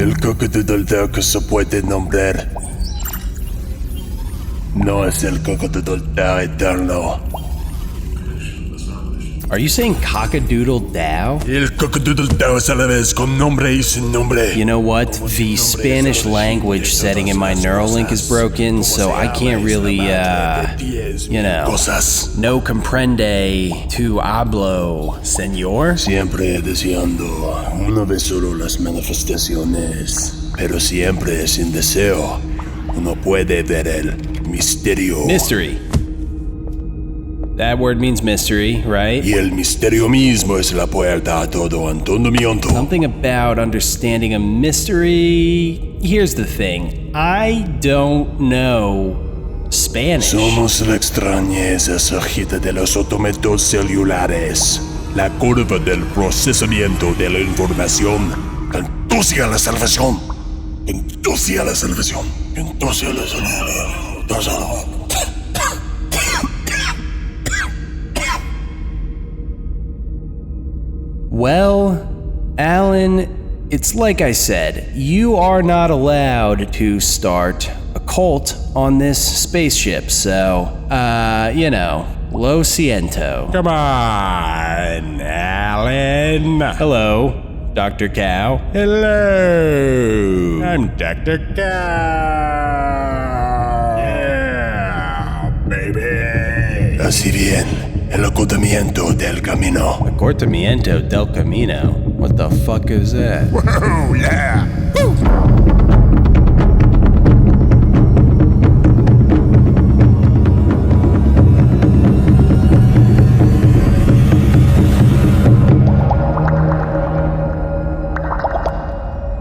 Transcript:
El Cock-a-Doodle-Taoism que se puede nombrar. No es el Cock-a-Doodle-Taoism eterno. Are you saying Cock-a-Doodle-Tao? El Cock-a-Doodle-Taoism es a la vez con nombre y sin nombre. You know what? The Spanish language setting in my Neuralink is broken, so I can't really, no comprende tu hablo, señor. Siempre deseando, uno ve solo las manifestaciones, pero siempre sin deseo. Uno puede ver el misterio. Mystery. That word means mystery, right? Y el misterio mismo es la puerta a todo entendimiento. Something about understanding a mystery. Here's the thing. I don't know Spanish. Somos la extrañeza surgida de los autómatos celulares. La curva del procesamiento de la información. Conduce a la salvación. Conduce a la salvación. Conduce a la salvación. Well, Alan, it's like I said, you are not allowed to start a cult on this spaceship, so, lo siento. Come on, Alan. Hello, Dr. Cow. Hello. I'm Dr. Cow. Yeah, baby. Así bien, el acortamiento del camino. Acortamiento del Camino? What the fuck is that? Whoa, yeah. Woo.